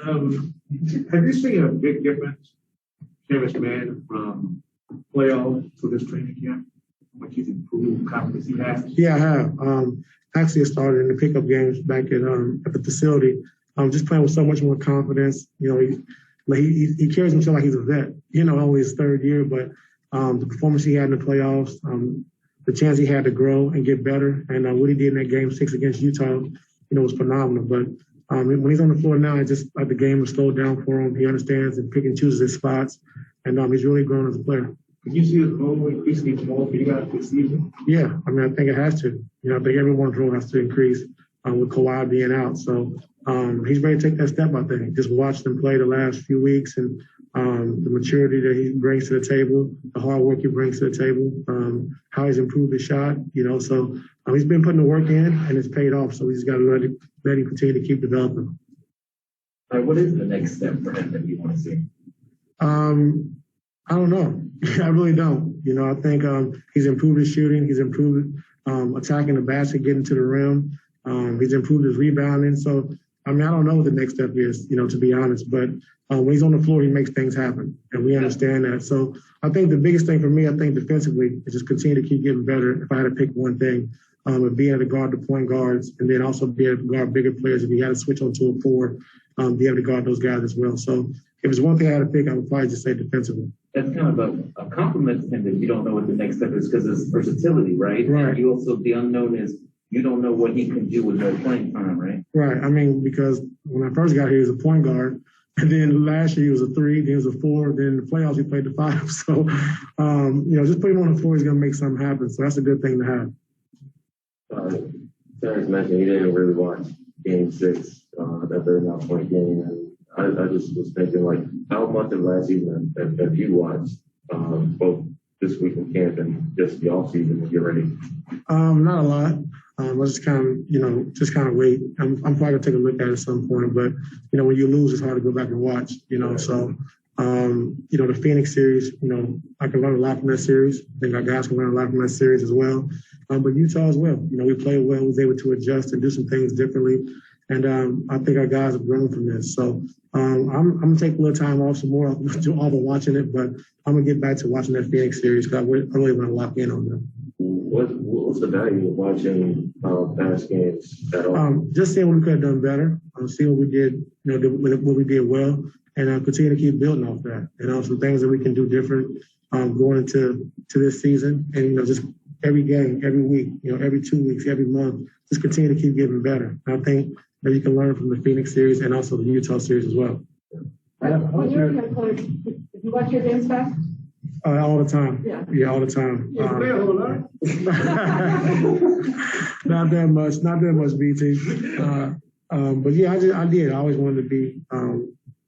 Have you seen a big difference, Travis Man, from playoffs to this training camp? What he's improved, confidence he has? Yeah, I have. Actually, I started in the pickup games back at the facility. Just playing with so much more confidence. You know, he carries himself like he's a vet. You know, only his third year, but the performance he had in the playoffs, the chance he had to grow and get better, and what he did in that game 6 against Utah, was phenomenal. But when he's on the floor now, it's just like the game has slowed down for him. He understands and pick and chooses his spots, and he's really grown as a player. Did you see his role increasing even more for you guys this season? Yeah, I think it has to. I think everyone's role has to increase with Kawhi being out. So he's ready to take that step, I think. Just watched him play the last few weeks and the maturity that he brings to the table, the hard work he brings to the table, how he's improved his shot, So he's been putting the work in, and it's paid off. So we just got to let him continue to keep developing. All right, what is the next step for him that you want to see? I don't know. I really don't. I think he's improved his shooting. He's improved attacking the basket, getting to the rim. He's improved his rebounding. So, I don't know what the next step is, to be honest. But when he's on the floor, he makes things happen, and we understand that. So I think the biggest thing for me, defensively, is just continue to keep getting better. If I had to pick one thing, would be able to guard the point guards, and then also be able to guard bigger players. If he had to switch onto a 4, be able to guard those guys as well. So if it's one thing I had to pick, I would probably just say defensively. That's kind of a compliment to him that you don't know what the next step is because it's versatility, right? Right. And you also, the unknown is you don't know what he can do with no playing time, right? Right. Because when I first got here, he was a point guard. And then last year he was a 3, then he was a 4. Then in the playoffs he played the 5. So, just putting him on the floor is going to make something happen. So that's a good thing to have. Terrence mentioned he didn't really watch Game 6, that 39-point game. And I just was thinking, how much of last season have you watched, both this week in camp and just the off season when you're ready? Not a lot. I just kind of wait. I'm probably gonna take a look at it at some point, but when you lose, it's hard to go back and watch. So the Phoenix series, I can learn a lot from that series. I think our guys can learn a lot from that series as well. But Utah as well. We played well. Was able to adjust and do some things differently. And I think our guys have grown from this. So I'm going to take a little time off some more. I'll do all the watching it, but I'm going to get back to watching that Phoenix series because I really want to lock in on them. What's the value of watching past games at all? Just seeing what we could have done better, seeing what we did, what we did well, and continue to keep building off that. Some things that we can do different going into this season. And, just every game, every week, every 2 weeks, every month, just continue to keep getting better. And I think that you can learn from the Phoenix series and also the Utah series as well. When you're a head coach, did you watch your games back? All the time. Yeah, all the time. You play a whole lot. Not that much, BT. But yeah, I did. I always wanted to be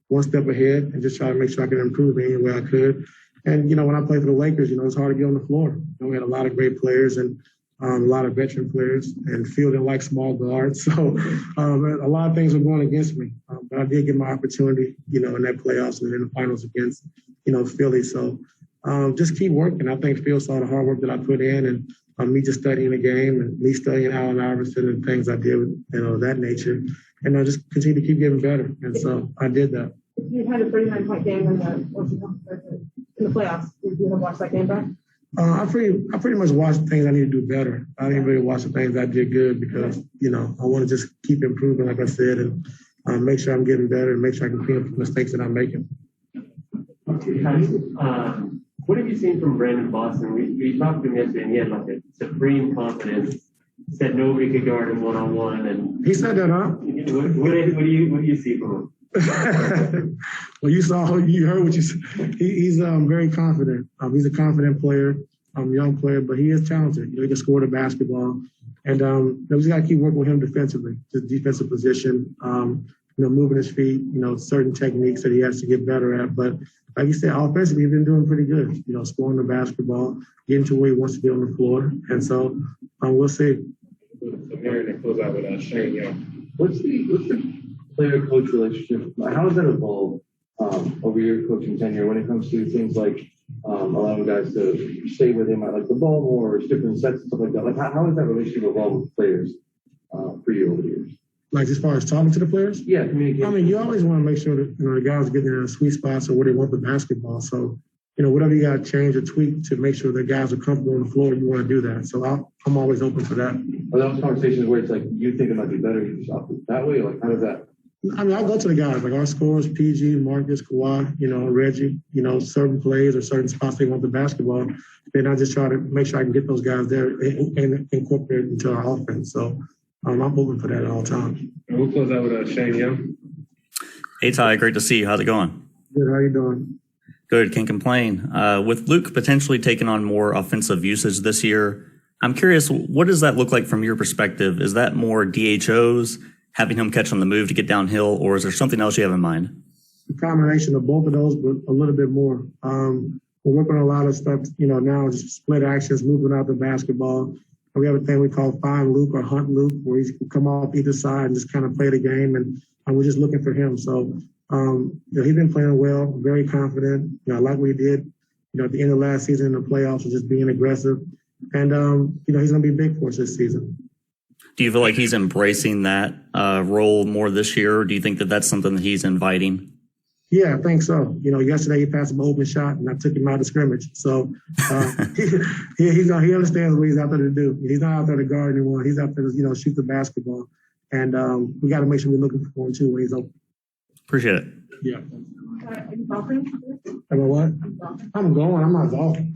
one step ahead and just try to make sure I could improve any way I could. And, when I played for the Lakers, it's hard to get on the floor. We had a lot of great players and a lot of veteran players and fielding like small guards. So a lot of things were going against me. But I did get my opportunity, in that playoffs and in the finals against, Philly. So just keep working. I think Phil saw the hard work that I put in and me just studying the game and me studying Allen Iverson and things I did, of that nature. And I just continue to keep getting better. And so I did that. You had a 39-point game in the playoffs. Did you watch that game back? I pretty much watched the things I need to do better. I didn't really watch the things I did good because, I want to just keep improving, like I said, and make sure I'm getting better and make sure I can clean up the mistakes that I'm making. What have you seen from Brandon Boston? We talked to him yesterday, and he had a supreme confidence. Said nobody could guard him one-on-one. And he said that, huh? What do you see from him? Well, you heard what you said. He's very confident. He's a confident player, young player, but he is talented. He can score the basketball. And we just got to keep working with him defensively, just defensive position, moving his feet, certain techniques that he has to get better at. But like you said, offensively, he's been doing pretty good, scoring the basketball, getting to where he wants to be on the floor. And so we'll see. So Mary, close out with Shane Young. What's the player-coach relationship? How has that evolved over your coaching tenure when it comes to things like allowing guys to stay with him at the ball more or different sets and stuff like that? How has that relationship evolved with players for you over the years? Like as far as talking to the players? Yeah, communication. I mean, you always want to make sure that, the guys are getting in a sweet spot or where they want the basketball. So, whatever you got to change or tweak to make sure the guys are comfortable on the floor, you want to do that. So I'm always open for that. Are those conversations where it's like, you think it might be better if you just opt that way? Or like, how does that? I mean, I go to the guys, like our scorers, PG, Marcus, Kawhi, Reggie, certain plays or certain spots they want the basketball. Then I just try to make sure I can get those guys there and incorporate it into our offense. So I'm open for that at all times. We'll close out with Shane Young. Hey, Ty, great to see you. How's it going? Good, how you doing? Good, can't complain. With Luke potentially taking on more offensive usage this year, I'm curious, what does that look like from your perspective? Is that more DHOs, having him catch on the move to get downhill, or is there something else you have in mind? A combination of both of those, but a little bit more. We're working on a lot of stuff, now, just split actions, moving out the basketball. We have a thing we call find Luke or hunt Luke, where he can come off either side and just kind of play the game, and we're just looking for him. So, he's been playing well, very confident. I like what he did, at the end of last season in the playoffs, just being aggressive. And, he's going to be big for us this season. Do you feel like he's embracing that role more this year, or do you think that that's something that he's inviting? Yeah, I think so. Yesterday he passed an open shot and I took him out of scrimmage. So he understands what he's out there to do. He's not out there to guard anyone. He's out there to, shoot the basketball. And we got to make sure we're looking for him too when he's open. Appreciate it. Yeah. Are you golfing? Am I what? I'm going. I'm not golfing.